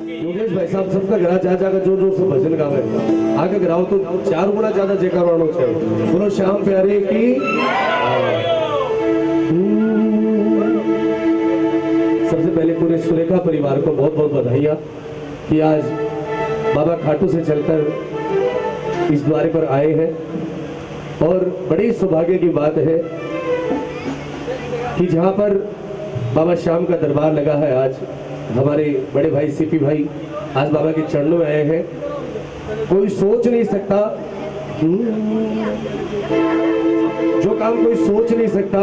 योगेश भाई साहब सबका घरा जा जाकर जो जो सब भजन गावे आगे गिराओ तो 4 गुना ज्यादा जयकार होना चाहिए। बोलो श्याम प्यारे की। सबसे पहले पूरे सुरेखा परिवार को बहुत बहुत बधाइयाँ कि आज बाबा खाटू से चलकर इस द्वारे पर आए हैं। और बड़ी सौभाग्य की बात है कि जहाँ पर बाबा श्याम का दरबार लगा है, आज हमारे बड़े भाई सीपी भाई आज बाबा के चरणों में आए हैं। कोई सोच नहीं सकता, जो काम कोई सोच नहीं सकता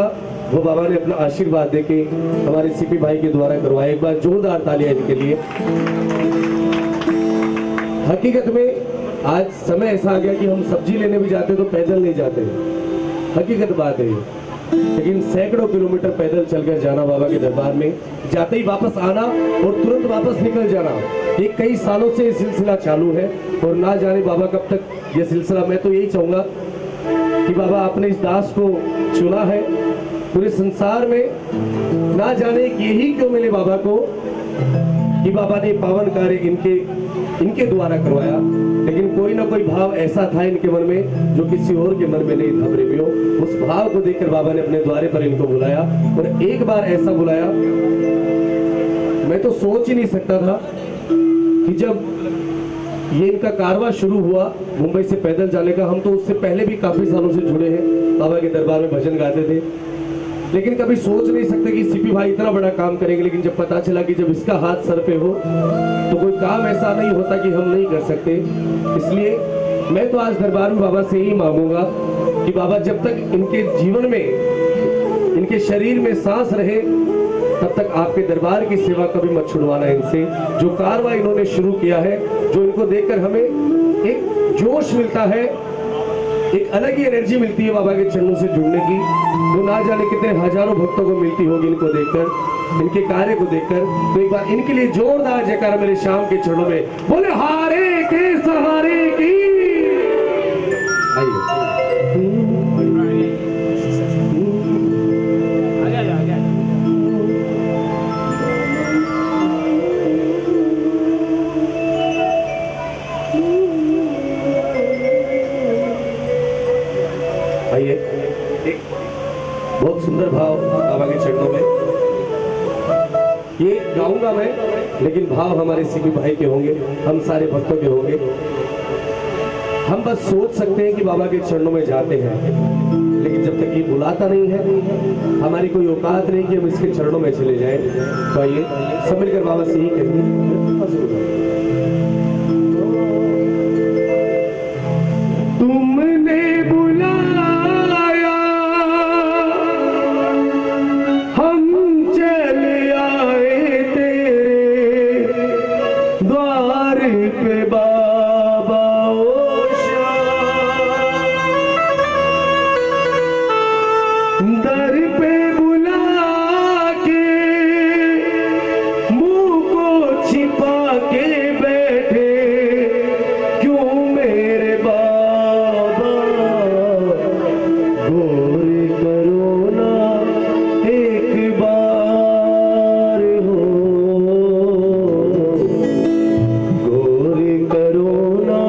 वो बाबा ने अपना आशीर्वाद देके हमारे सीपी भाई के द्वारा करवाया। एक बार जोरदार तालियां इनके लिए। हकीकत में आज समय ऐसा आ गया कि हम सब्जी लेने भी जाते तो पैदल नहीं जाते, हकीकत बात है ये। लेकिन सैकड़ों किलोमीटर पैदल चलकर जाना बाबा के दरबार में, जाते ही वापस आना और तुरंत वापस निकल जाना, ये कई सालों से ये सिलसिला चालू है। और ना जाने बाबा कब तक ये सिलसिला। मैं तो यही चाहूंगा कि बाबा आपने इस दास को चुना है पूरे संसार में, ना जाने यही क्यों मिले बाबा को कि बाबा ने पावन कार्य इनके द्वारा करवाया। लेकिन कोई ना कोई भाव ऐसा था इनके मन में जो किसी और के मन में नहीं था प्रेमियों। उस भाव को देखकर बाबा ने अपने द्वारे पर इनको बुलाया। और एक बार ऐसा बुलाया, मैं तो सोच ही नहीं सकता था कि जब ये इनका कारवां शुरू हुआ मुंबई से पैदल जाने का, हम तो उससे पहले भी काफी सालों से जुड़े हैं, बाबा के दरबार में भजन गाते थे, लेकिन कभी सोच नहीं सकते कि सीपी भाई इतना बड़ा काम करेंगे। लेकिन जब पता चला कि जब इसका हाथ सर पे हो तो कोई काम ऐसा नहीं होता कि हम नहीं कर सकते। इसलिए मैं तो आज दरबार में बाबा से ही मांगूंगा कि बाबा जब तक इनके जीवन में, इनके शरीर में सांस रहे, तब तक आपके दरबार की सेवा कभी मत छुड़वाना इनसे। जो कारवां इन्होंने शुरू किया है, जो इनको देखकर हमें एक जोश मिलता है, एक अलग ही एनर्जी मिलती है बाबा के चरणों से जुड़ने की, जो ना जाने कितने हजारों भक्तों को मिलती होगी इनको देखकर, इनके कार्य को देखकर। तो एक बार इनके लिए जोरदार जयकारा मेरे श्याम के चरणों में। बोले हारे के सहारे की। आइए आइए। एक बहुत सुंदर भाव बाबा के चरणों में, ये गाऊंगा मैं, लेकिन भाव हमारे सीपी भाई के होंगे, हम सारे भक्तों के होंगे। हम बस सोच सकते हैं कि बाबा के चरणों में जाते हैं, लेकिन जब तक ये बुलाता नहीं है, हमारी कोई औकात नहीं कि हम इसके चरणों में चले जाएं। तो आइए सब मिलकर बाबा से ही कहेंगे। तुमने दर पे बुला के मुंह को छिपा के बैठे, क्यों मेरे बाबा गौर करो ना एक बार हो, गौर करो ना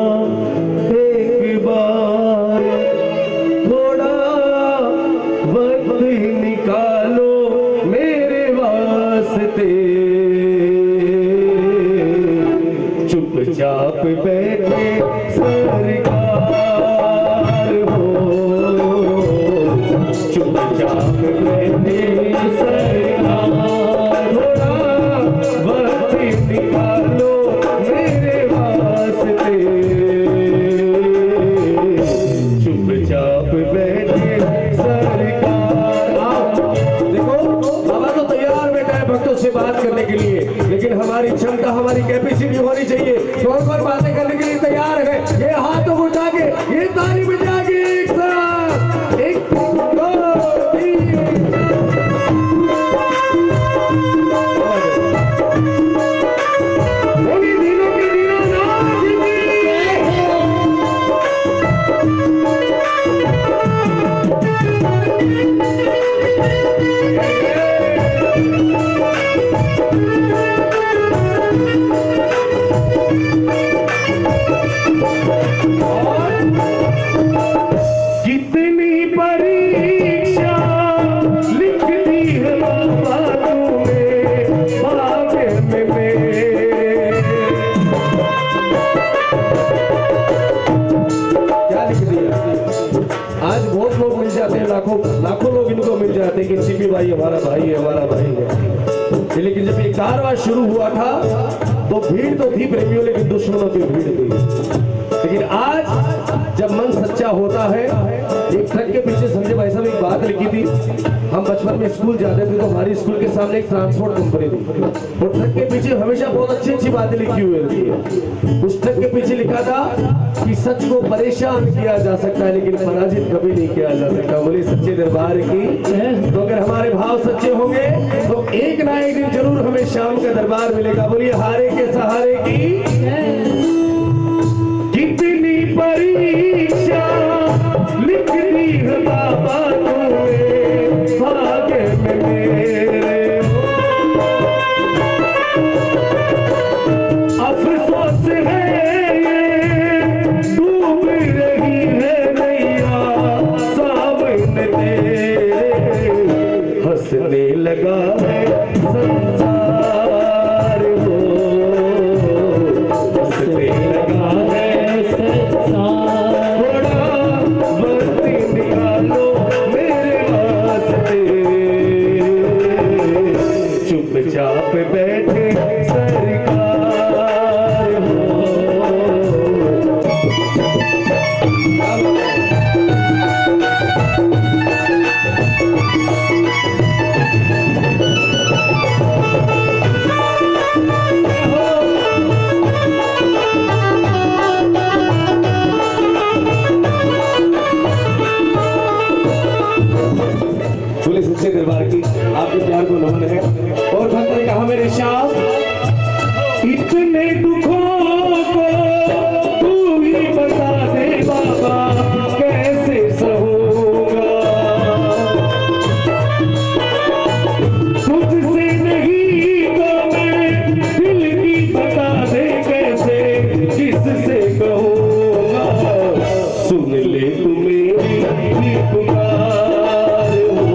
एक बार, थोड़ा वक्त निकालो मेरे वास्ते, चुपचाप बैठे सरकार हो, चुपचाप बैठे सरकार, थोड़ा वक्त निकालो मेरे वास्ते, चुपचाप बैठे भक्तों से बात करने के लिए, लेकिन हमारी क्षमता, हमारी कैपेसिटी होनी चाहिए। कौन कौन बातें करने के लिए तैयार है? ये हाथों को उठा के, ये ताली बजा के एक साथ, एक दो तीन। दिनों के दिनों कारवां शुरू हुआ था तो भीड़ तो थी प्रेमियों, लेकिन दुश्मनों की भीड़ थी। लेकिन आज जब मन सच्चा होता है, एक ट्रक के पीछे संजय भाई साहब एक बात लिखी थी, हम बचपन में स्कूल जाते थे तो हमारी स्कूल के सामने एक ट्रांसपोर्ट कंपनी थी और ट्रक के पीछे हमेशा बहुत अच्छी अच्छी बातें लिखी हुई रहती है। उस ट्रक के पीछे लिखा था कि सच को परेशान किया जा सकता है लेकिन पराजित कभी नहीं किया जा सकता। बोले सच्चे दरबार की। तो अगर हमारे भाव सच्चे होंगे तो एक ना एक दिन जरूर हमें शाम का दरबार मिलेगा। बोलिए हारे के सहारे की। कितनी परीक्षा लिखनी है बाबा तूने भाग्य में मेरे, अफसोस है ये डूब रही है नैया सामने तेरे, हंसने लगा है संसार हो, हंसने लगा है संसार, थोड़ा वक्त निकालो मेरे वास्ते, चुपचाप बैठे सरकार हो। पुलिस सच्चे दरबार की आपके प्यार को नमन है। और भक्त ने कहा मेरे श्याम, इतने दुखों को तू ही बता दे बाबा कैसे सहूंगा, तुझसे नहीं तो मैं दिल की बता दे कैसे किससे कहूंगा, सुन ले तू मेरी पुकार हो,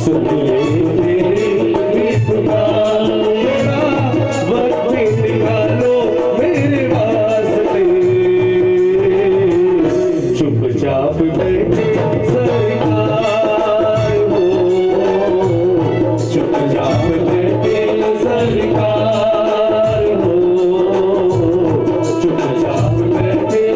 सुन ले मेरी पुकार, वक्त निकालो मेरे वास्ते, चुपचाप बैठे सरकार हो, चुपचाप बैठे सरकार हो, चुपचाप बैठे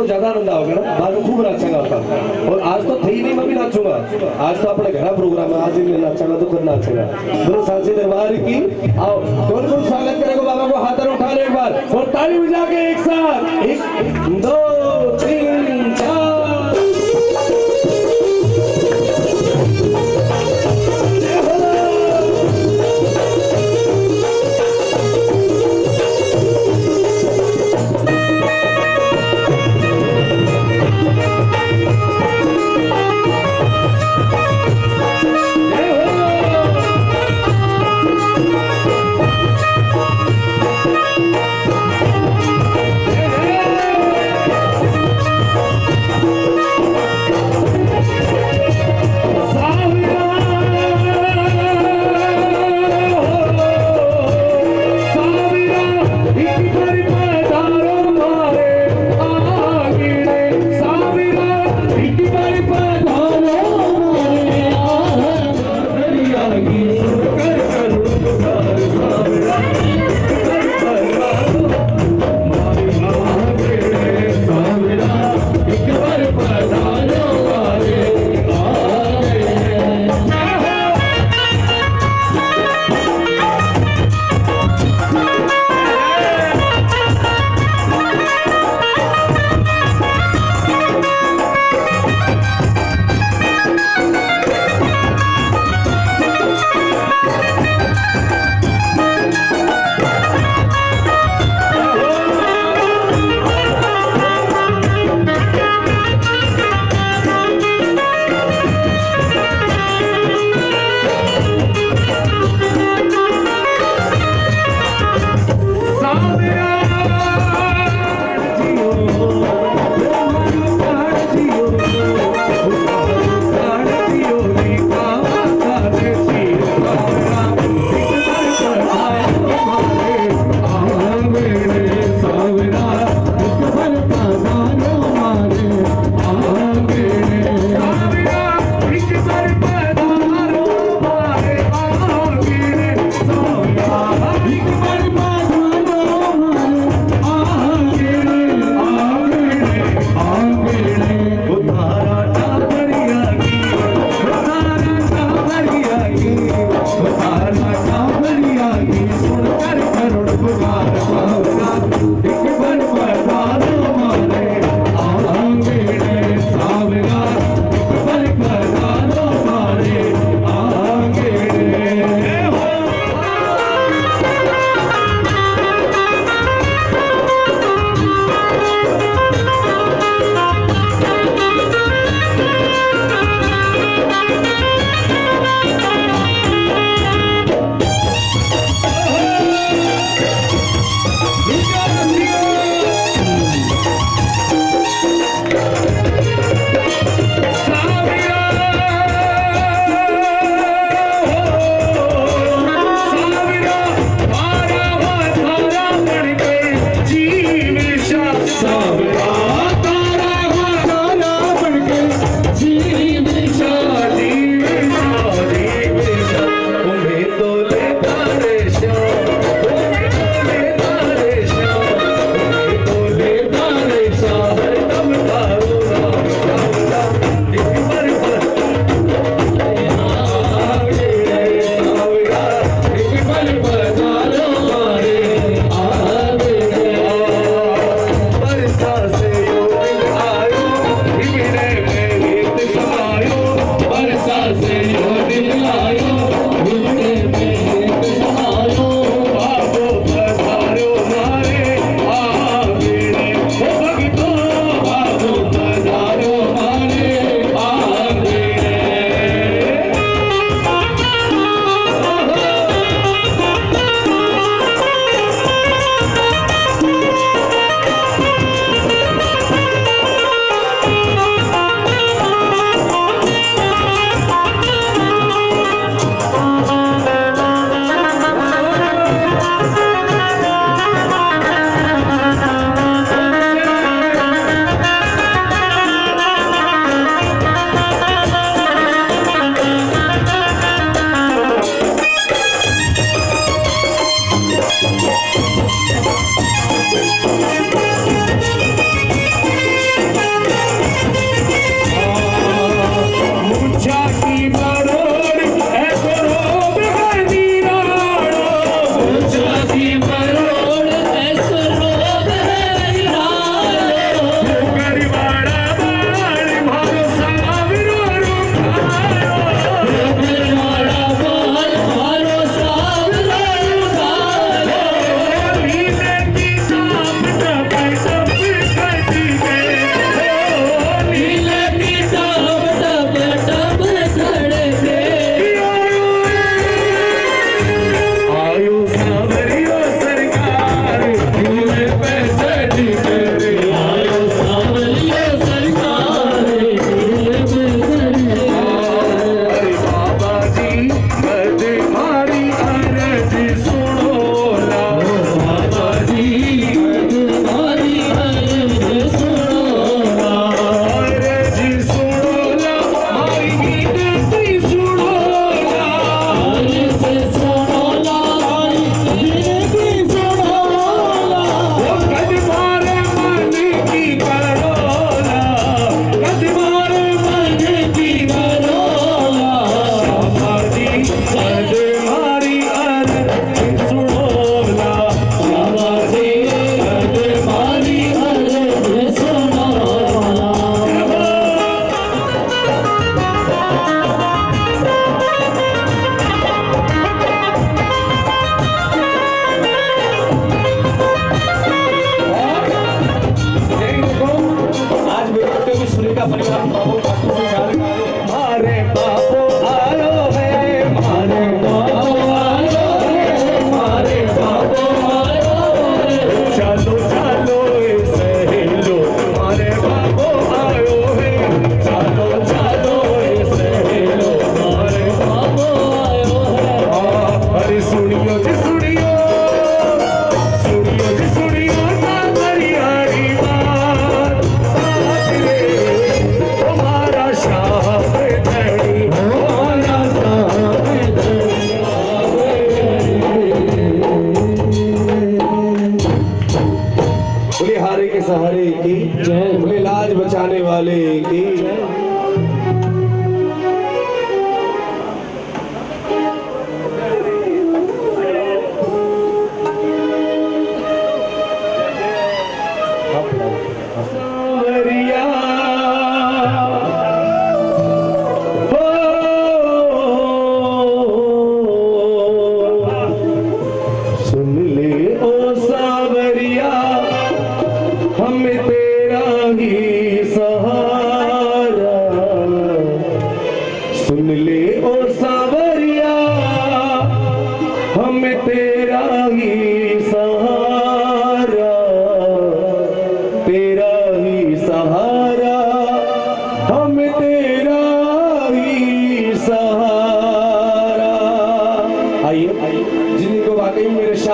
ज्यादा आनंद आओगे ना, बाद में खूब नाचेगा आपका। और आज तो थे ही नहीं, मैं भी नाचूंगा। आज तो अपने घर प्रोग्राम है, आज ही मैं नाचेगा तो खुद नाचेगा। बोलो सांची दरबार की। आओ कौन कौन स्वागत करेगा बाबा को, हाथ उठा ले एक बार और ताली बजा के एक साथ, 1 2 3 4।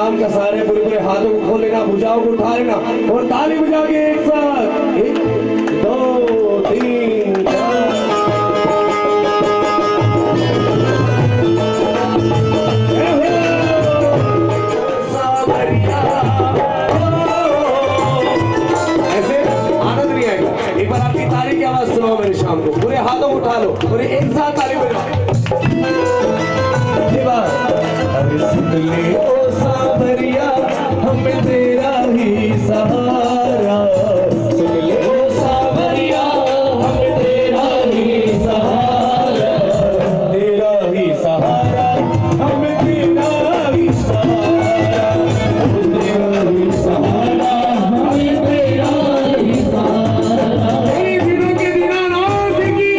शाम का सारे पूरे पूरे हाथों को खोल लेना, भुजाओं को उठा लेना और ताली बजा के एक साथ 1 2 3 4 ऐसे आनंद नहीं आएगा। एक बार आपकी ताली की आवाज सुनाओ मेरे शाम को, पूरे हाथों को उठा लो और एक साथ ताली बजाओ। अरे सुन ले ओ सावरिया हमें तेरा ही सहारा, सुन ले ओ सावरिया हमें तेरा ही सहारा, तेरा ही सहारा हमें तेरा ही सहारा, तेरा ही सहारा हमें तेरा ही सहारा। दिनों के दीनानाथ की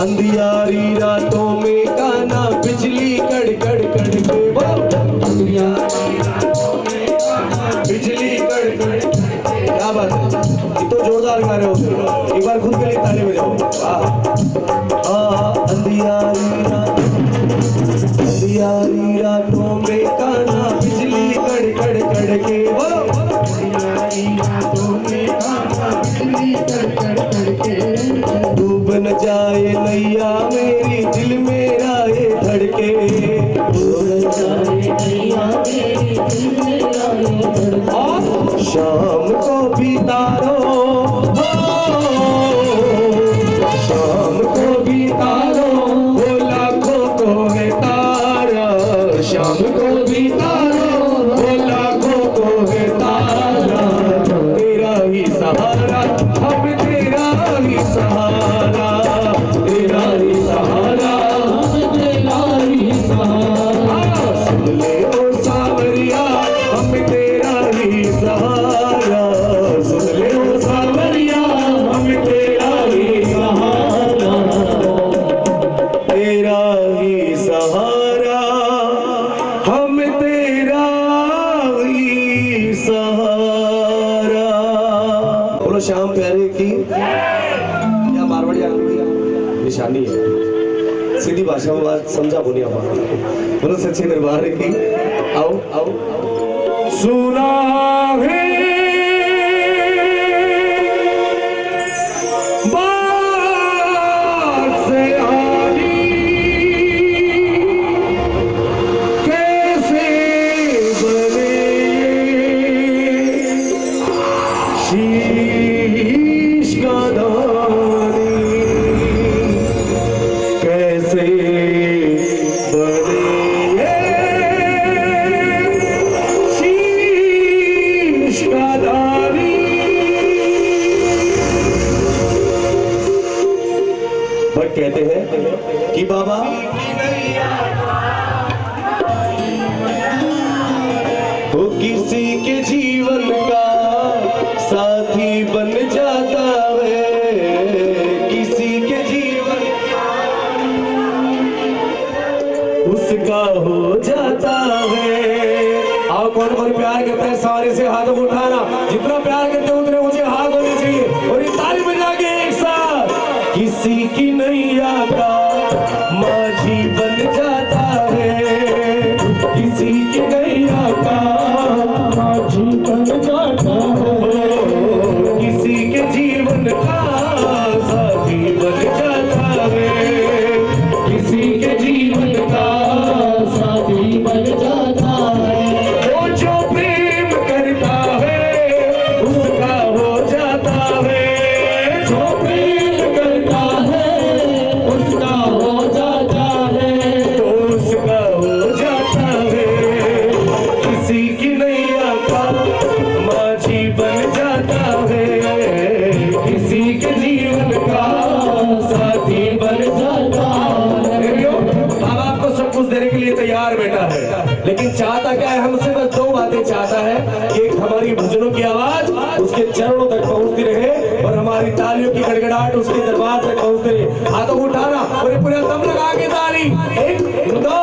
अंधियारी रातों में काना बिजली कड़कड़ कड़के, बिजली कड़कड़, क्या बात है, तो जोरदार गा रहे हो, एक बार खुद के लिए ताली बजाओ। अंधियारी रातों में काना बिजली कड़कड़ कड़के, डूब न जाए नैया मेरी दिल मेरा ये धड़के, शाम को भी तारो, शाम को भी तारो, वो लाखों को है तारा, शाम को भी तारो, वो लाखों को है तारा, तेरा ही सहारा हम तेरा ही सहारा, तेरा ही सहारा हम तेरा ही सहारा, सुन ले ओ सावरिया हम तेरा ही सहारा, सुन ले ओ सावरिया हम तेरा ही सहारा, तेरा ही सहारा हम तेरा ही सहारा। बोलो श्याम प्यारे की या मारवाड़ी निशानी है, सीधी भाषा में बात समझा बोलिया बात। बोलो सच्चे दरबार की आओ आओ सुना है बात शीश का दानी कैसे बने शीश का दानी। भट्ट कहते हैं कि बाबा तो किसी के जीवन का साथी बन जाता है, किसी के जीवन उसका हो जाता है। आओ कौन कौन प्यार करते हैं सारे से हाथों को उठाना, जितना प्यार करते हैं उतने मुझे हाथ होने चाहिए और ये ताली बजा के एक साथ। किसी की नैया का माझी बन जाता है, किसी की नैया का माझी बन जाता है, किसी के जीवन का साथी बन जाता है, किसी के जीवन का साथी बन जाता है। वो जो प्रेम करता है उसका हो जाता है, जो प्रेम करता है उसका हो जाता है, तो उसका हो जाता है। किसी की नैया का माझी बन जाता है, किसी के जीवन का साथी बन जाता है। बाबा आपको सब कुछ देने के लिए तैयार बैठा है, लेकिन चाहता क्या है हमसे? बस दो बातें चाहता है कि एक हमारी भजनों की आवाज उसके चरणों तक पहुंचती रहे और हमारी तालियों की गड़गड़ाहट उसके दरबार तक पहुंचती रहे। हाथों को उठाना और ये पूरा दम लगा के ताली। एक दो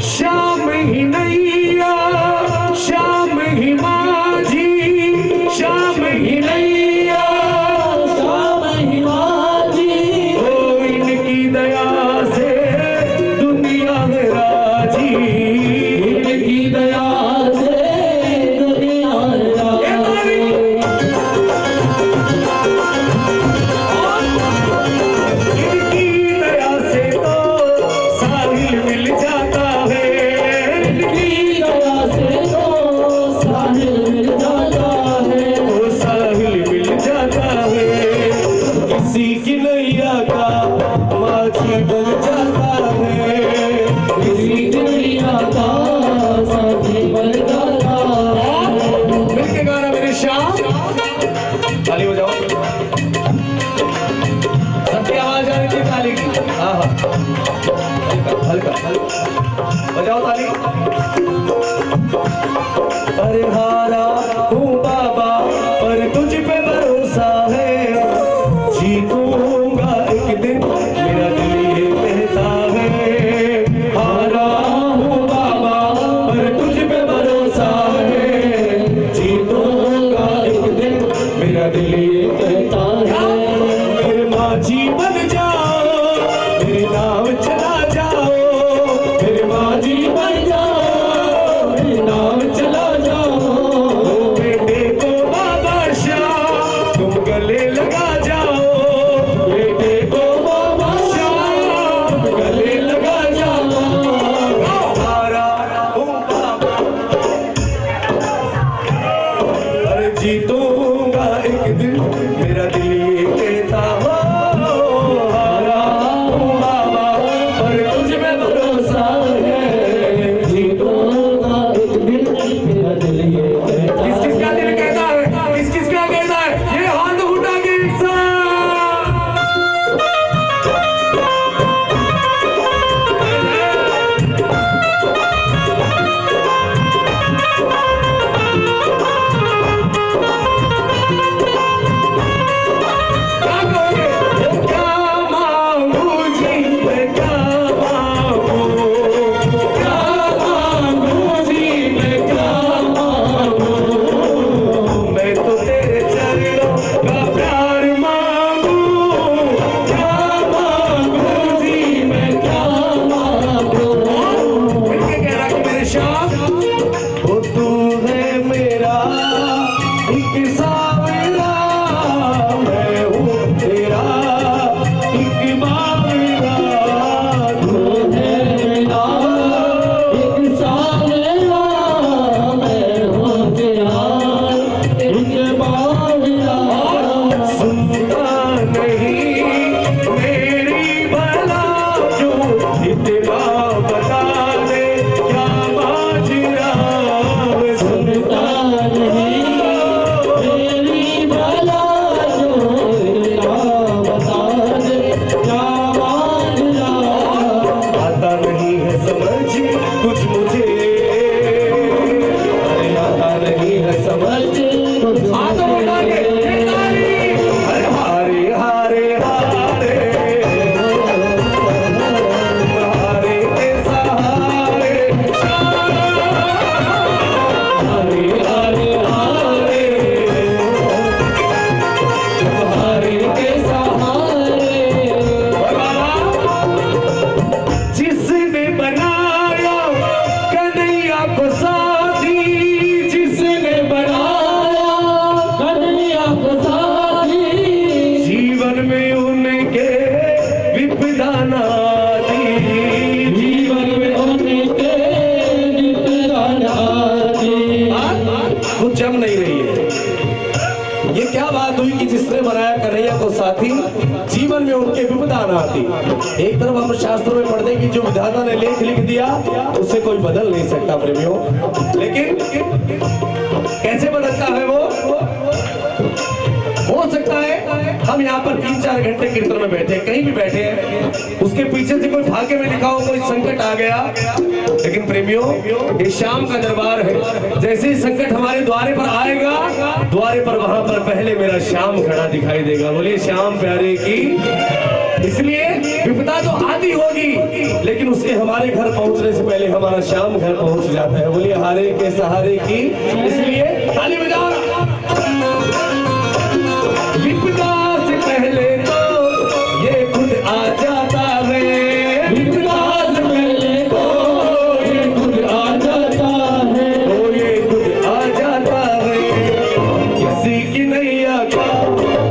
श्याम ही नैया श्याम ही माझी, श्याम ही नैया श्याम ही माझी, ओ इनकी दया से दुनिया है राजी, इनकी दया से दुनिया है राजी। इनकी दया से तो साहिल मिल जाता है, इनकी दया से तो साहिल मिल जाता है, ओ साहिल मिल जाता है। किसी की नैया का माझी बन जाता है, किसी की नैया का साथी बन जाता है। मिलके गाना मेरे श्याम, ताली बजाओ, सबकी आवाज आ रही थी ताली की। हाँ हाँ हल्का हल्का बजाओ ताली। अरे हारा हूँ बाबा पर तुझ पे भरोसा है, जीतूंगा एक दिन मेरा दिल ये कहता है। हारा हूँ बाबा पर तुझ पे भरोसा है, जीतूंगा एक दिन मेरा दिल ये कहता है। मेरे माझी बन जाओ, मेरे नाम चला जाओ, मेरे माझी बन जाओ, मेरे नाम चला जाओ, जीवन में उनके विपदा न आती। एक तरफ हम शास्त्रों में पढ़ते कि जो विधाता ने लेख लिख दिया उसे कोई बदल नहीं सकता प्रेमियों, लेकिन कैसे बदलता है वो? हो सकता है हम यहाँ पर 3-4 घंटे कीर्तन में बैठे, कहीं भी बैठे हैं, उसके पीछे से कोई भाग्य में लिखा हो कोई संकट आ गया, लेकिन प्रेमियों ये शाम का दरबार है। जैसे ही संकट हमारे द्वारे पर आएगा, द्वारे पर वहां पर पहले मेरा श्याम खड़ा दिखाई देगा। बोलिए श्याम प्यारे की। इसलिए विपदा तो आती होगी, लेकिन उसके हमारे घर पहुंचने से पहले हमारा श्याम घर पहुंच जाता है। बोलिए हारे के सहारे की। इसलिए ताली बजाओ। विपदा से पहले तो ये खुद आ जाता है, विपदा से पहले तो ये खुद आ जाता है, तो ये खुद आ जाता है। किसी की नैया का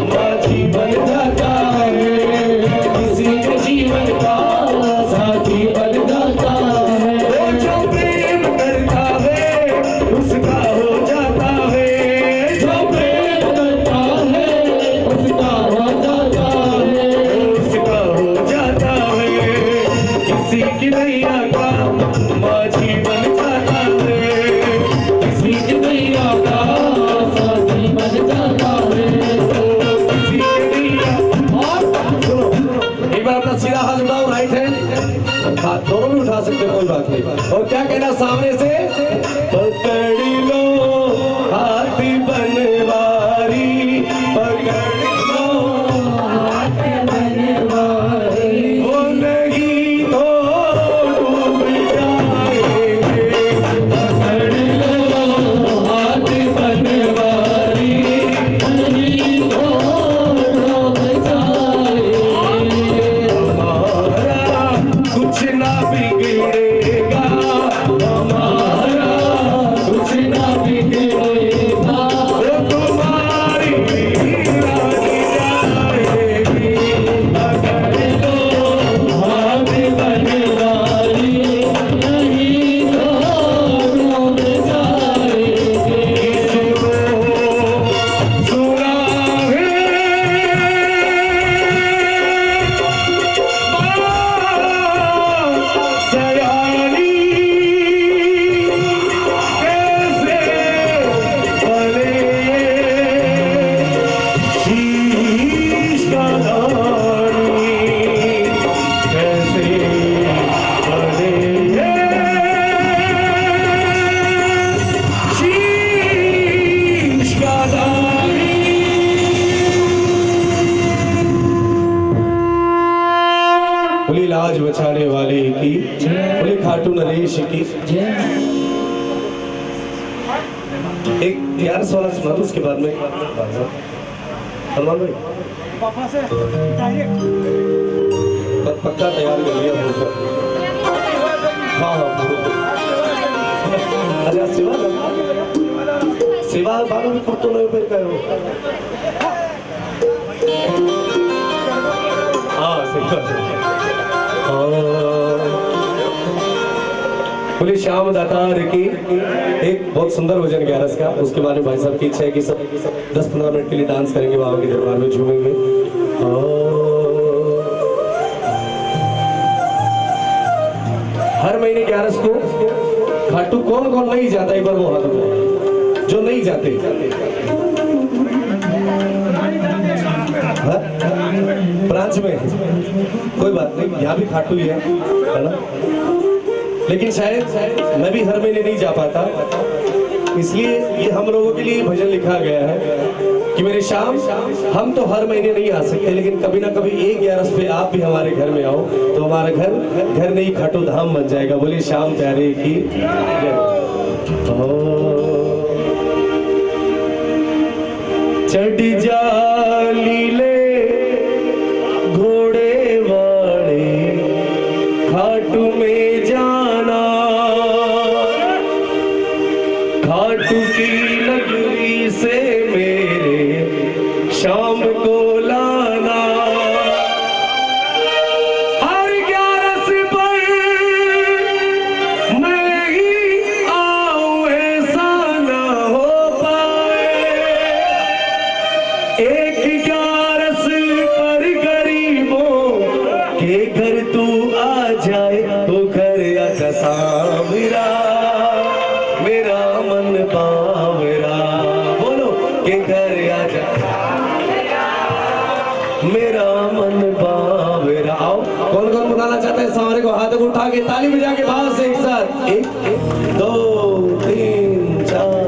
माझी बन जाता है, किसी के जीवन का साथी बन जाता है। वो जो प्रेम करता है उसका हो जाता है, जो प्रेम करता है उसका हो जाता है, उसका हो जाता है। किसी की नैया का माझी बन जाता है, किसी की नैया का साथी बन जाता है, किसी की नैया। और सुनो, एक बार अपना सीधा हाथ उठाओ, राइट हैंड, हाथ दोनों भी उठा सकते, कोई बात नहीं। और क्या कहना सामने से? पकड़ लो हाथ बनवारी, पकड़ लो हाथ बनवारी, वो नहीं तो डूब जाएंगे। पकड़ लो हाथ बनवारी, नहीं तो डूब जाएंगे। हमारा कुछ ना बिगड़ेगा, हमारा कुछ ना बिगड़ेगा, वो तुम्हारी रानी जाएगी। पकड़ लो हाथ बनवारी, नहीं तो डूब जाएगी। सुना है सयानी कैसे बने शीश का दानी, कैसे बने शीश का दानी। बोली लाज बचाने वाले की, बोली खाटू नरेश की। एक 11 वाला सुना दो, उसके बाद में सलमान भाई पक्का तैयार कर लिया हम लोग। हाँ अरे सेवा बाबा भी कुर्तो नहीं फिर कहो। हाँ सही। बोले श्याम दातार की। एक बहुत सुंदर भजन 11 का, उसके बारे में भाई साहब की इच्छा है कि सब 10-15 मिनट के लिए डांस करेंगे, बाबा के दरबार में झूमेंगे। हर महीने 11 को खाटू कौन कौन नहीं जाता, एक बार वो हाथ उठाओ जो नहीं जाते। ब्रांच में कोई बात नहीं, यहाँ भी खाटू ही है ना, लेकिन शायद मैं भी हर महीने नहीं जा पाता, इसलिए ये हम लोगों के लिए भजन लिखा गया है कि मेरे श्याम हम तो हर महीने नहीं आ सकते, लेकिन कभी ना कभी 1/11 पे आप भी हमारे घर में आओ तो हमारा घर नहीं खाटू धाम बन जाएगा। बोलिए श्याम प्यारे की। चढ़ जा लीले घोड़े वाले खाटू में जाना, खाटू की नगरी से मेरे शाम को लाना। हर 11 पर मैं ही आऊं, ऐसा न हो पाए। सावरा मेरा मन बावरा, बोलो के घर आजा मेरा मन बावरा। आओ कौन कौन बुलाना चाहते हैं सावरे को, हाथ उठा के ताली बजा के भाव से एक साथ, 1 2 3 4।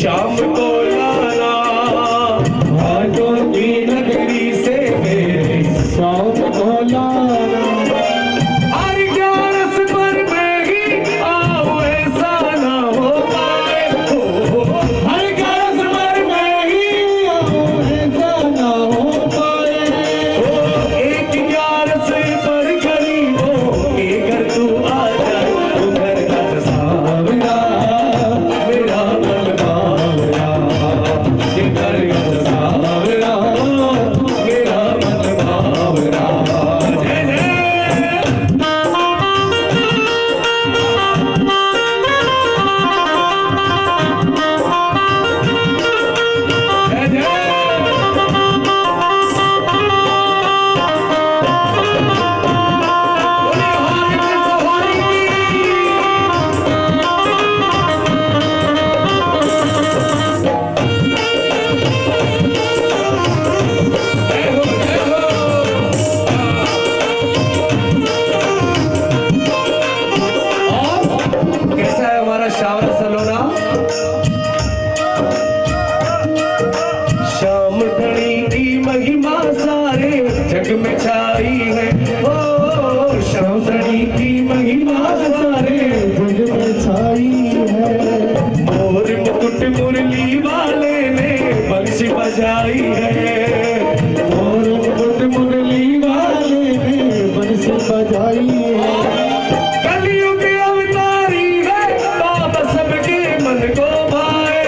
शाम को लाना घाटों की नगरी से मेरे, शाम को लाना हर ग्यारस पर मैं ही आऊं ऐसा ना हो पाए, हर ग्यारस पर मैं ही आऊं ऐसा ना हो पाए, एक ग्यारस पर गरीबों के घर तू आ जाए, तू घर का सावरा मेरा मन बावरा, के घर का सावरा मेरा मन बावरा। जय जय जय जय। कैसा है हमारा शावरा सलोना? शाम घड़ी की महिमा सारे जग में छाई है, ओ शाम घड़ी की महिमा सारे जग में छाई है, मोर मुकुट मुरली वाले ने बंसी बजाई है, मोर मुकुट मुरली वाले ने बंसी बजाई है, कलियुग अवतारी है बाबा सबके मन को भाए,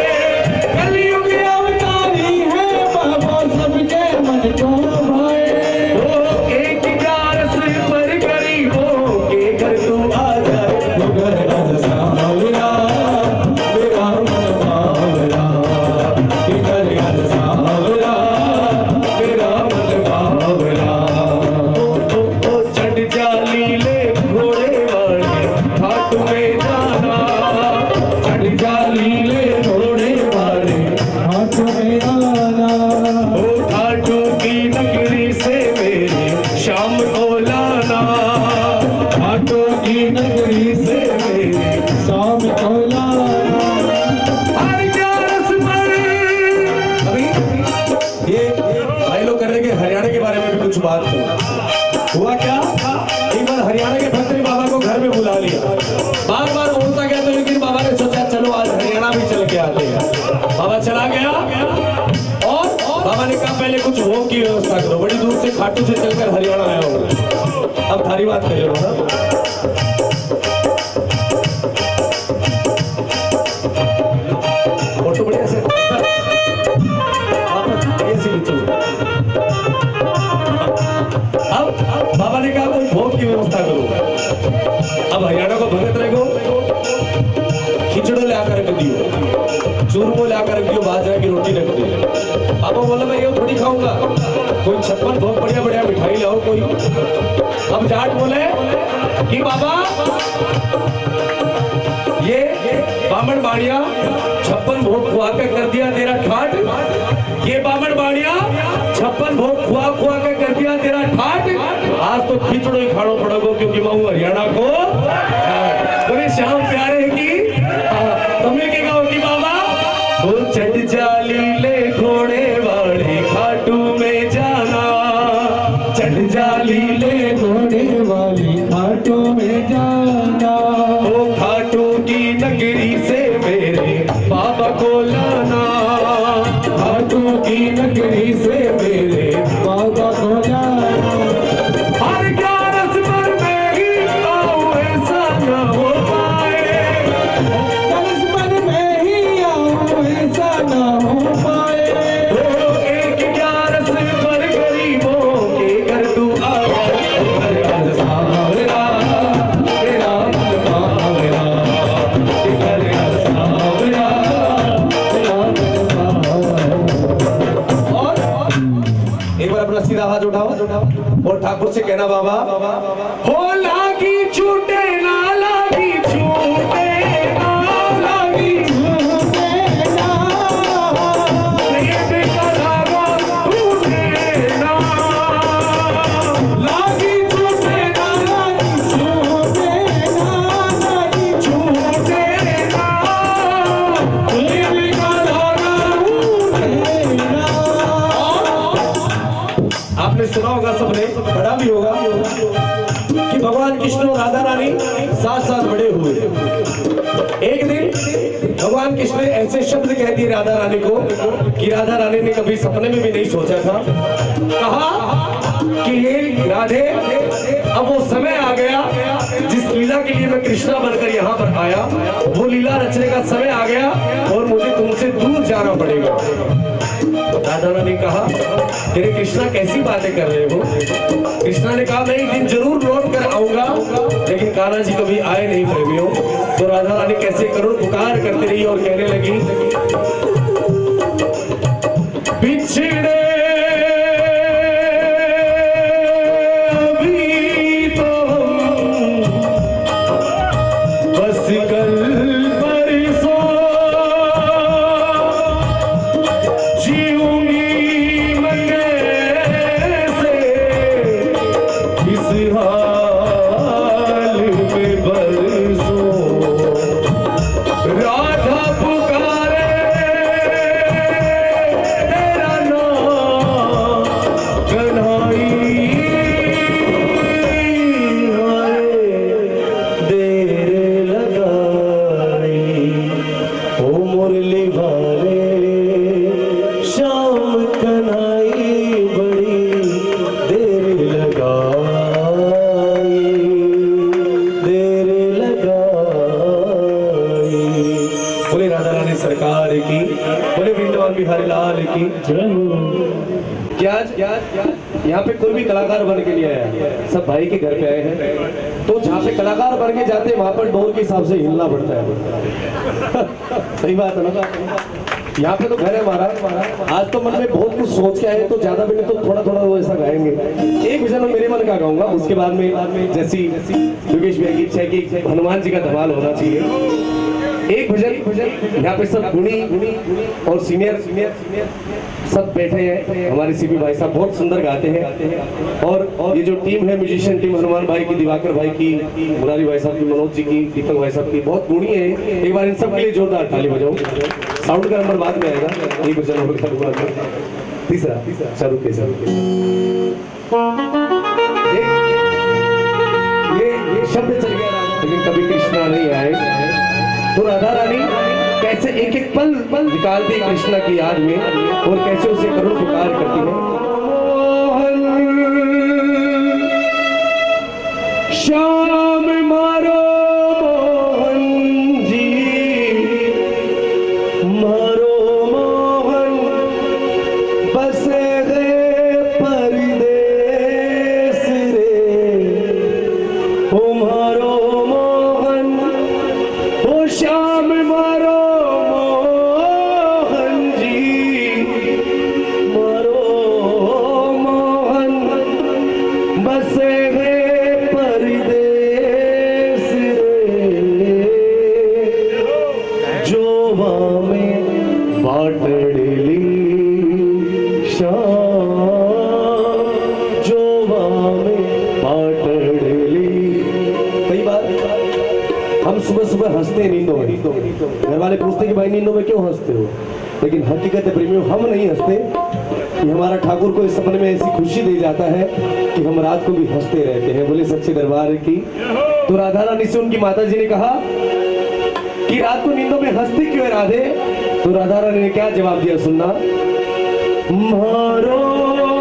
कलियुग अवतारी है बाबा सबके मन को भाए, ओ एक ग्यारस पर गरीबों के घर तू आ जाए, तू घर का सावरा मेरा मन बावरा, के घर का सावरा मेरा मन बावरा। ओ चढ़ जाली ले घोड़े वाले घाट में जाना, चढ़ जाली ले घोड़े वाले घाट में आना, ओ घाटों की नगरी से मेरे शाम को लाना, घाटों की नगरी से मेरे शाम को लाना, हर ग्यारस पर। अभी ये भाई लोग कर रहे कि हरियाणा के बारे में भी कुछ बात करो। हुआ क्या, एक बार हरियाणा के भंत्री बाबा को घर में बुला लिया, बार बार बोलता गया, तो लेकिन बाबा ने सोचा चलो आज हरियाणा भी चल के आते हैं। बाबा चला गया और बाबा ने कहा पहले कुछ भोग की व्यवस्था करो, बड़ी दूर से खाटू से चलकर हरियाणा आया हूँ, अब थारी बात कर रहा हूँ। फोटो बढ़िया से अब बाबा ने कहा कोई भोग की व्यवस्था करो। अब हरियाणा को भगत रखो, खिचड़ो ले आकर रख दियो, चूरमो ले आकर रख दियो, बाजरा की रोटी रख दियो। अब वो बोला मैं ये थोड़ी खाऊंगा, कोई 56 भोग बढ़िया बढ़िया मिठाई लाओ कोई। अब जाट बोले कि बाबा ये बामण बाड़िया 56 भोग खुआ के कर दिया तेरा ठाट, ये बामण बाड़िया 56 भोग खुआ खुआ के कर दिया तेरा ठाट, आज तो खिचड़ो ही खाड़ो पड़ोगो, क्योंकि मैं हूँ हरियाणा को। बोले श्याम प्यारे है कि तुम्हें क्या कहो कि बाबा वो चढ़ जाली ले घोड़े वाले खाटू अपना सीधा हाथ उठाओ और ठाकुर से कहना बाबा हो लागी छूटे ना लागी छूटे ना लागी छूटे ना ये बेकरारा छूटे ना लागी छूटे ना लागी छूटे ना लागी छूटे ना ये बेकरारा छूटे ना। आपने सुना होगा सबने, पढ़ा भी होगा कि भगवान कृष्ण और राधा रानी साथ साथ बड़े हुए। एक दिन भगवान कृष्ण ने ऐसे शब्द कह दिए राधा रानी को कि राधा रानी ने कभी सपने में भी नहीं सोचा था। कहा कि हे राधे, अब वो समय आ गया जिस लीला के लिए मैं कृष्णा बनकर यहाँ पर आया, वो लीला रचने का समय आ गया और मुझे तुमसे दूर जाना पड़ेगा। राधा रानी ने कहा तेरे कृष्णा कैसी बातें कर रहे हो? कृष्णा ने कहा मैं एक दिन जरूर लौट कर आऊंगा, लेकिन कान्हा जी कभी आए नहीं प्रेमियों। तो राधा रानी कैसे करुण पुकार करती रही और कहने लगी बिछड़े अभी तो बस कल परसों जीऊंगी मैं कैसे इस हाल में बरसों। राधा पुकारे तेरा नाम कन्हई हाय देर लगाई ओ मुरली वाले श्याम कन्हई बड़ी देर लगाई देर लगाई। बोले राधा रानी सरकार की, बोले वृंदावन बिहारी लाल की जय। क्या यहाँ पे कोई भी कलाकार बन के नहीं आया, सब भाई के घर पे आए हैं। तो जहाँ पे कलाकार बन के जाते हैं वहां पर डोर के हिसाब से हिलना पड़ता है। सही बात है ना? यहाँ पे तो घर है हमारा। आज तो मन में बहुत कुछ सोच के आए, तो ज्यादा भी नहीं तो थोड़ा थोड़ा वो ऐसा गाएंगे। एक भजन में मेरे मन का गाऊंगा, उसके बाद में जैसी योगेश भैया की इच्छा है कि हनुमान जी का धमाल होना चाहिए। एक भजन यहाँ पे सब गुणी और सीनियर सब बैठे हैं। हमारे सीपी भाई साहब बहुत सुंदर गाते हैं और ये जो टीम है म्यूजिशियन टीम, हनुमान भाई की, दिवाकर भाई की, मुरारी भाई साहब की, मनोज जी की, दीपक भाई साहब की, बहुत गुणी है। एक बार इन सब के लिए जोरदार ताली बजाओ। साउंड का नंबर बाद में आएगा। एक भजन होगा तीसरा शाहरुख के साथ। ये शब्द चल गया लेकिन कभी कृष्णा नहीं आए। तो राधा रानी कैसे एक एक पल निकालती है कृष्णा की याद में और कैसे उसे करुण पुकार करती है। श्याम मारो मोहन जी, मारो मोहन बसे गए परदेस रे। ओ मारो मोहन, ओ श्याम मारो मोहन जी, मारो मोहन बसे गए परदेस रे। जोवा में बाटड़ली श्याम, जोवा में बाटड़ली। कई बार हम सुबह सुबह हंसते हैं नींदों में। घर वाले पूछते कि भाई नींदों में क्यों हंसते हो? लेकिन हकीकत है प्रेमियों, हम नहीं हंसते कि हमारा ठाकुर को इस सपने में ऐसी खुशी दे जाता है कि हम रात को भी हंसते रहते हैं। बोले सच्चे दरबार की। तो राधा रानी से उनकी माता जी ने कहा कि रात को नींदों में हंसती क्यों है राधे? तो राधा रानी ने क्या जवाब दिया सुनना। मारो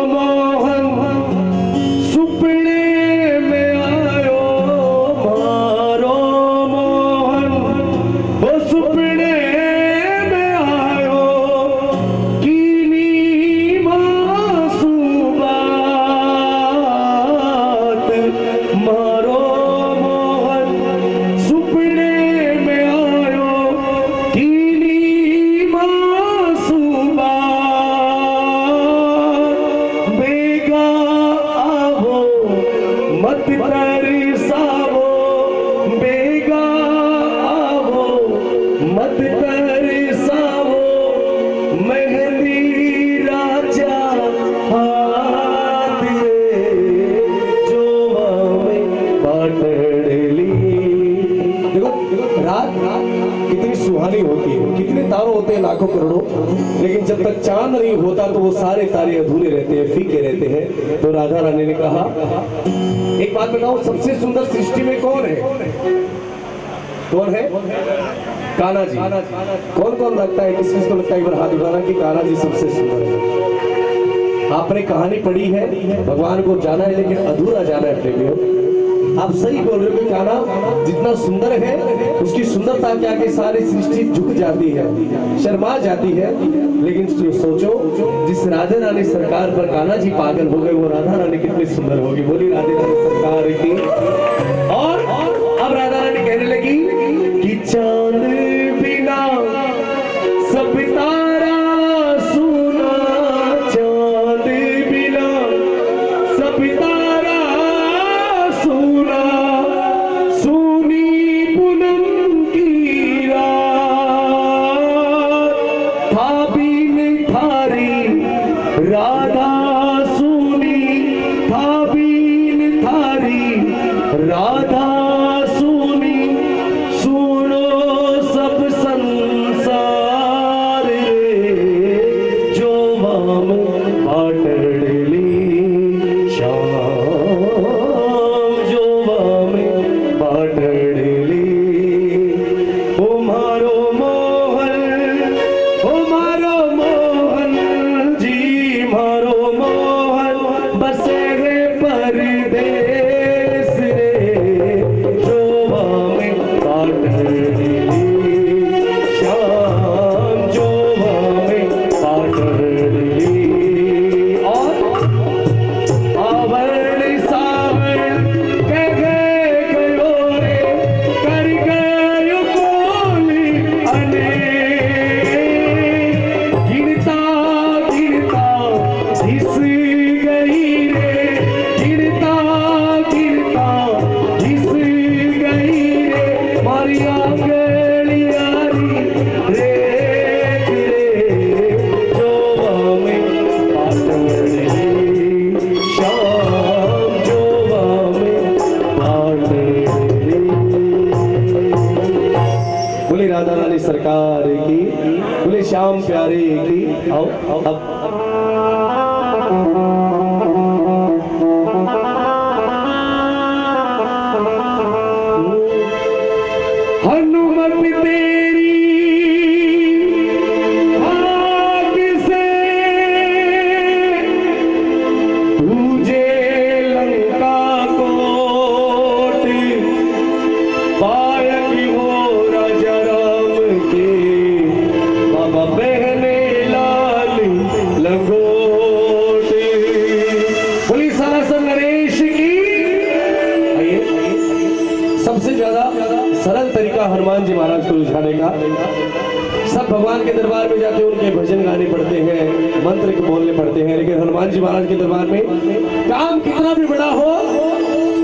मोहन सुपने में आयो, मारो मोहन वो सुपने में आयो, कीनी मासूमात। मारो मोहन सुपने में आयो, कीनी मासूमात। लाखों करोड़ों, लेकिन जब तक चांद नहीं होता तो वो सारे तारे अधूरे रहते हैं, फीके रहते हैं। तो राधा रानी ने कहा, एक बात बताओ, सबसे सुंदर सृष्टि में कौन है? कौन है? कान्हा जी। कौन कौन लगता है, किस किस को लगता है, एक बार हाथ उठाना कि कान्हा जी सबसे सुंदर है। आपने कहानी पढ़ी है, भगवान को जाना है लेकिन अधूरा जाना है प्रेमियों। आप सही बोल रहे हो कि कान्हा जितना सुंदर है, उसकी सुंदरता के आगे सारी सृष्टि झुक जाती है, शर्मा जाती है। लेकिन सोचो, जिस राधा रानी सरकार पर कान्हा जी पागल हो गए, वो राधा रानी कितनी सुंदर होगी। बोली राधे रानी सरकार की। और अब राधा रानी कहने लगी कि चांद बिना सब तारा सुना, चांद बिना सब तारा सुना, सुनी पूनम की रात, था बीन थारी राधा सुनी, था बीन थारी राधा सुनी, सुनो सब संसार रे, जो माम पाटड़ली श्याम, जो माम पाटड़ली। ओ मारो मोहन, ओ मारो मोहन जी, मारो मोहन बसे रे परदेस रे, जो माम पाटड़ली श्याम, जो माम पाटड़ली। और आवरण सावरण कह गयो रे, कर गयो बोली अनेक, गिरता गिरता घिस गई रे, गिरता गिरता घिस गई रे, मारी आंगलियारी रेत रे, जो माम पाटड़ली श्याम, जो माम पाटड़ली। बोले राधा रानी सरकार की, बोले श्याम प्यारे की। आओ अब हनुमत तेरी आग से तुझे लंका कोट, बालक हो राजा राम के, बाबा बहने लाल लंगोट। बोली सरासर नरेश की। आइए, सबसे ज्यादा सरल तरीका हनुमान जी महाराज को रिझाने का, सब भगवान के दरबार में जाते हैं, उनके भजन गाने पढ़ते हैं, मंत्र के बोलने पड़ते हैं, लेकिन हनुमान जी महाराज के दरबार में काम कितना भी बड़ा हो,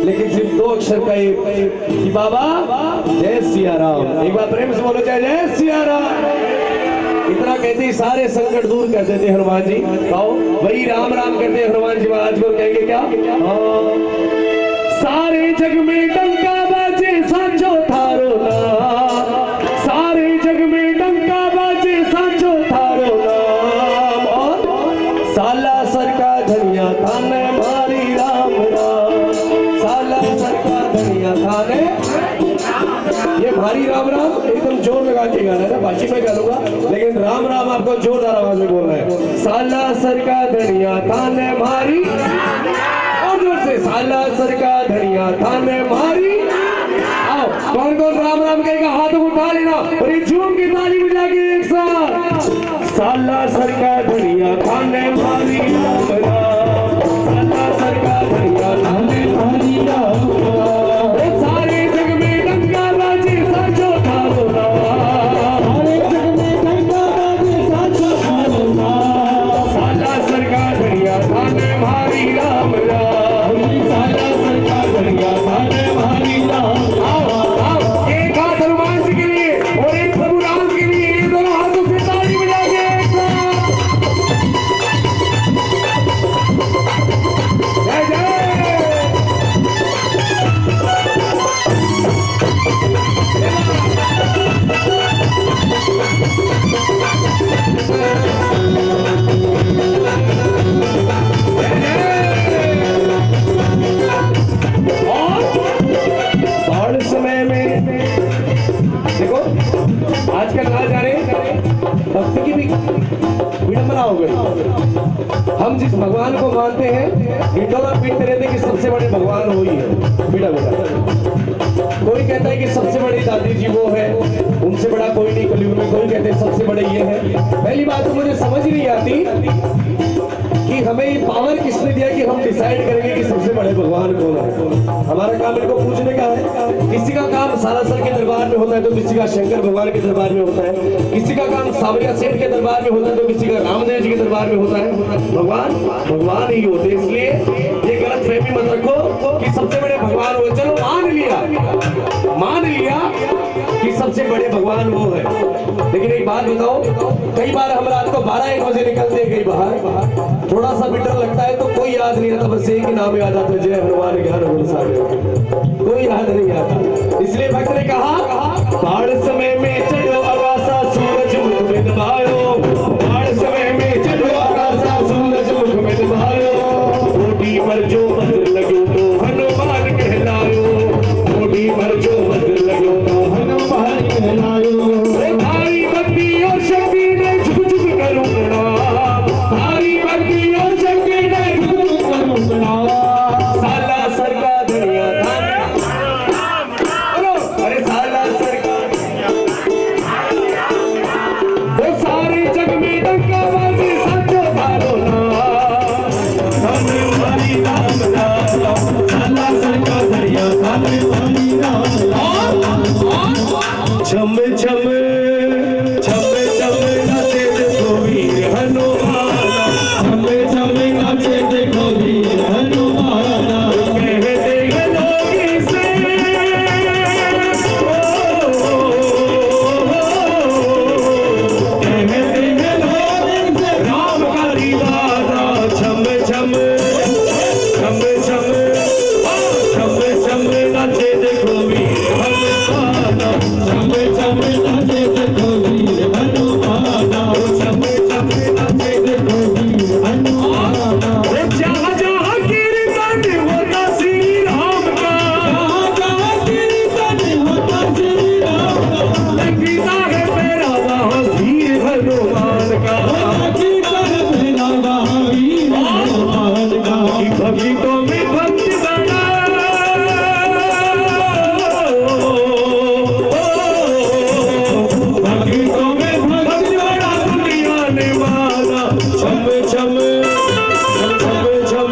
लेकिन सिर्फ दो अक्षर का कि बाबा जय सिया राम। एक बार प्रेम से बोलो, जय जय सिया राम। इतना कहते ही सारे संकट दूर कर देते हनुमान जी। कहो वही राम राम करते हैं हनुमान जी महाराज को, कहेंगे क्या? सारे जग में डंका बाजे साचो थारो नाम, सारे जग में डंका बाजे साचो थारो नाम, और साला सर का धनिया थाने मारी राम राम, साला सर का धनिया थाने। ये भारी राम राम एकदम जोर लगा के गाना है ना, बाकी मैं गाऊंगा, लेकिन राम राम आपको जोरदार आवाज में बोलना है। साला सर का धनिया थाने मारी, और जोर से, साला सर का धनिया थाने मारी। आओ कौन कौन राम राम कहेगा हाथ उठा लेना, और ये झूम की ताली बजा के एक साथ। साला सर का धनिया थाने मारी राम राम, साला सर का धनिया थाने मारी राम राम, सारे जग में डंका बाजे साचो थारो नाम, सारे जग में डंका बाजे साचो थारो नाम, साला सर का धनिया थाने मारी राम राम, साला सर का धनिया थाने मारी राम। आओ आओ, एक हाथ हनुमान जी के लिए और एक प्रभु राम के लिए, ये दोनों हाथों से ताली बजा के एक साथ। जिस भगवान को मानते हैं हिंडोला पीटते रहते कि सबसे बड़े भगवान वो ही है। बेटा कोई कहता है कि सबसे बड़ी दादी जी वो है, उनसे बड़ा कोई नहीं कलयुग में। कोई कहते हैं सबसे बड़े ये है। पहली बात तो मुझे समझ नहीं आती कि हमें ये पावर किसने दिया कि हम डिसाइड करेंगे कि सबसे बड़े भगवान कौन है। हमारा काम इनको पूछने का है। किसी का काम सालासर के दरबार में होता है तो किसी का शंकर भगवान के दरबार में होता है, किसी का काम सावरिया सेठ के दरबार में होता है तो किसी का रामदेव जी के दरबार में होता है। भगवान भगवान ही होते, इसलिए ये गलत फहमी मत रखो कि सबसे बड़े भगवान हो। चलो मान लिया कि सबसे बड़े भगवान वो है, लेकिन एक बात बताओ, कई बार हम रात को 12-1 बजे निकलते हैं कहीं बाहर, थोड़ा सा भी डर लगता है तो कोई याद नहीं आता, बस एक ही नाम याद आता है, जय हनुमान ज्ञान गुण सागर। कोई याद नहीं आता। इसलिए भक्त ने कहा बाढ़ समय में चढ़ो आकाशा सूरज मुख में दबायो, बाढ़ समय में चढ़ो आकाशा सूरज मुख में दबायो, ओटी पर जो मंत्र लगो तो हनुमान कहलायो, ओटी पर जो मंत्र लगो तो हनुमान कहलायो। भारी भक्ति और शक्ति ने झुक झुक करूं प्रणाम, भारी भक्ति और शक्ति ने झुक झुक करूं प्रणाम। साला सरकार दुनिया धाम, अरे साला सरकार वो सारे जग में डंका बाजी सचो धारो ना, हमारी राम राम साला सरकार दुनिया हमारी राम राम। छम छम छम छम नाचे देखो वीर हनुमान, छम छम नाचे देखो वीर हनुमान। कहते हैं लोग से कहते हैं लोग से राम का दीवाना। छम छम छम छम छम छम नाचे देखो वीर हनुमान, छम छम नाचे देखो वीर हनुमान, छम छम नाचे देखो वीर हनुमान। जहाँ जहाँ कीर्तन होता श्री राम का, जहाँ जहाँ कीर्तन होता श्री राम का, लगता है मेरा वहाँ वीर हनुमान का, कीर्तन मेरा वहाँ वीर हनुमान का। भक्तों में भक्त बना, भक्तों में भक्त बड़ा दुनिया ने माना। छम छम छम छम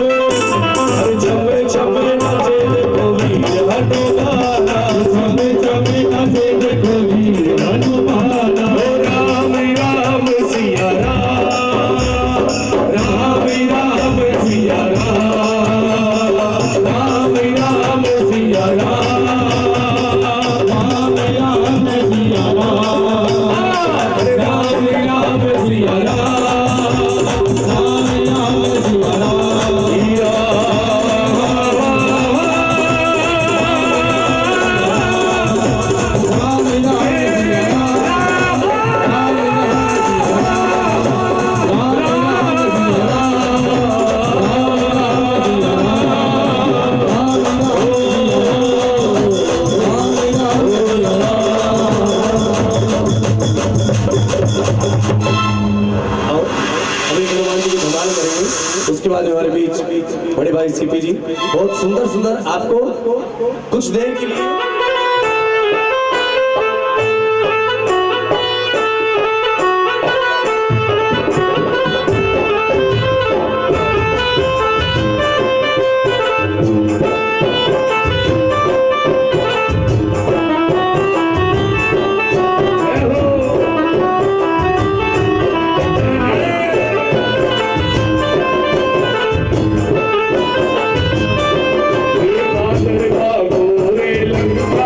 हर छम छम नाचे देखो वीर हनुमान, छम छम नाचे देखो वीर हनुमान। राम राम सिया राम, राम राम सिया राम, राम राम सिया राम, राम राम सिया राम, राम राम सिया राम, राम राम सिया उसके बाद हमारे बीच बड़े भाई सीपी जी बहुत सुंदर सुंदर आपको कुछ देर के लिए भागो रे लंका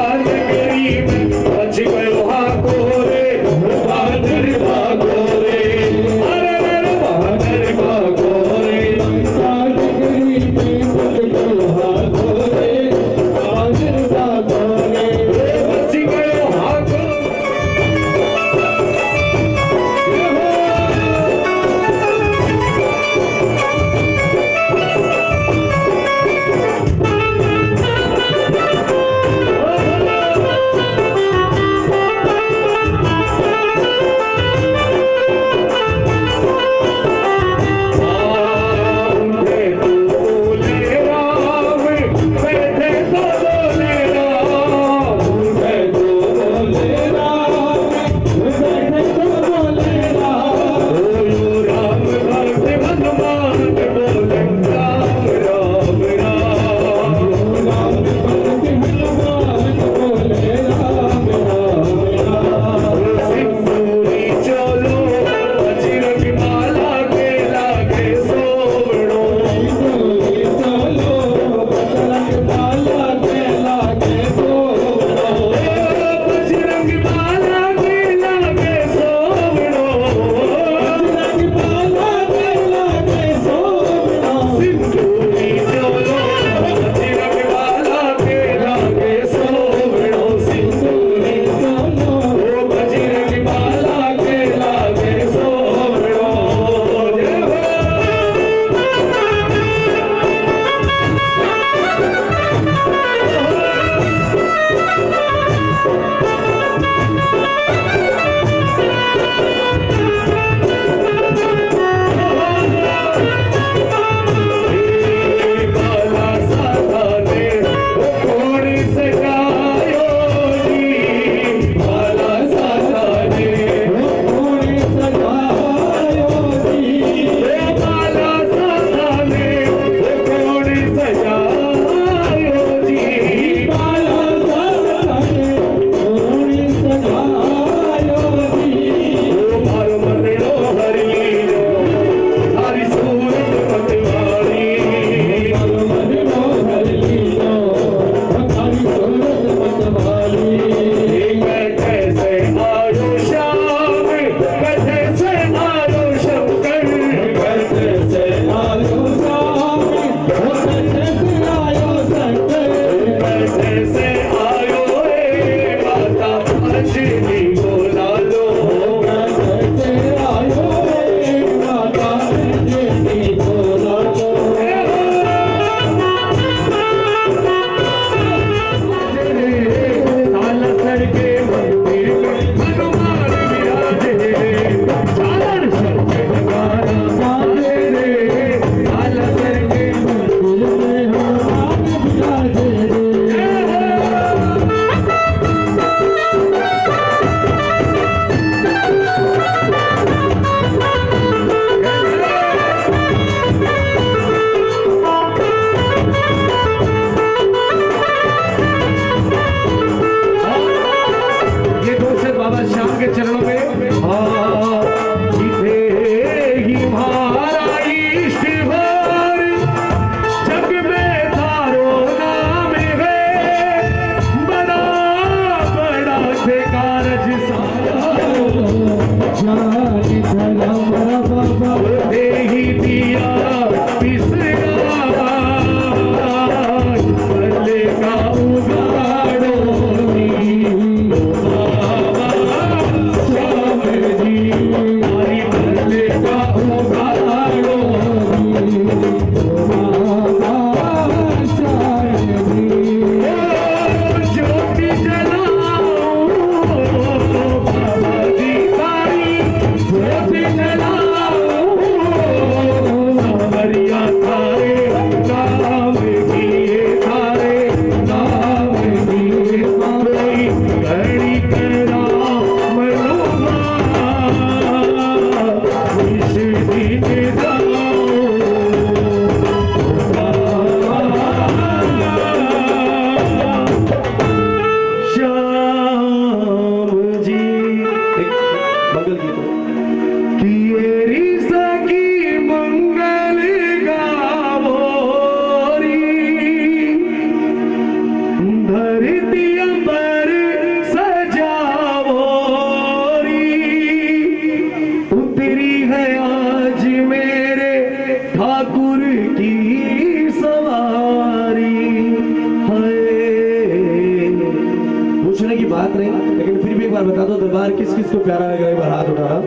बार बता दो दरबार किस किस को प्यारा लग रहा है, एक बार हाथ उठाना।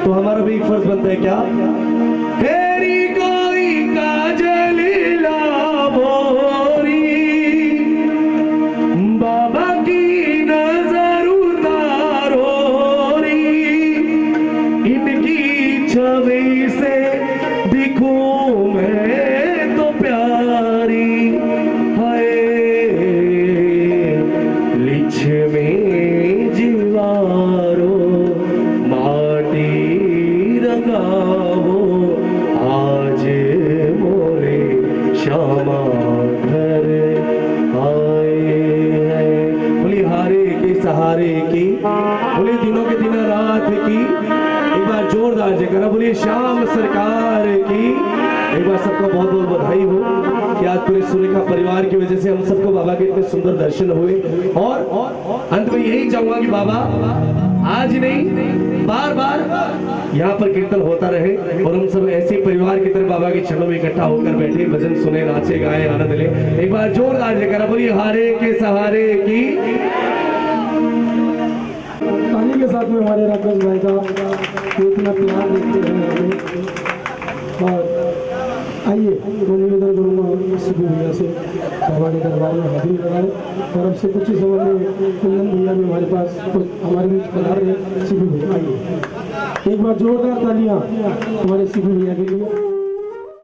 तो हमारा भी एक फर्ज बनता है क्या, तेरी कोई काजल लाभोरी, बाबा की नजर उतारो री, इनकी छवि से दिखूं मैं तो प्यारी, हाय लिछ में जीवारो माटी रंगावो, आज मोरे श्यामा घर आए हैं। बोली हारे के सहारे की, बोली दिनों के दिन रात की, एक बार जोरदार जयकारा बोलिए श्याम सरकार की। एक बार सबका बहुत बहुत बधाई हो कि आज पूरे सुरेखा परिवार की वजह से हम सबको बाबा के इतने सुंदर दर्शन हुए। और अंत में यही चाहूंगा कि बाबा आज ही नहीं बार बार यहाँ पर कीर्तन होता रहे और हम सब ऐसे परिवार की तरह बाबा के चरणों में इकट्ठा होकर बैठे, भजन सुने, नाचे, गाए, आनंद ले। एक बार जोरदार जयकारा बोलिए हारे के सहारे की। ताली के साथ में हमारे राकेश भाई का इतना प्यार देते हैं हमें। और आइए मैं निवेदन करूँगा सिद्धू भैया से बाबा के दरबार में हाजिरी लगाए और अब से कुछ ही समय में कुंदन भैया भी हमारे पास कुछ हमारे बीच पधार रहे। सिद्धू भैया आइए, एक बार जोरदार तालियां हमारे सिद्धू भैया के लिए।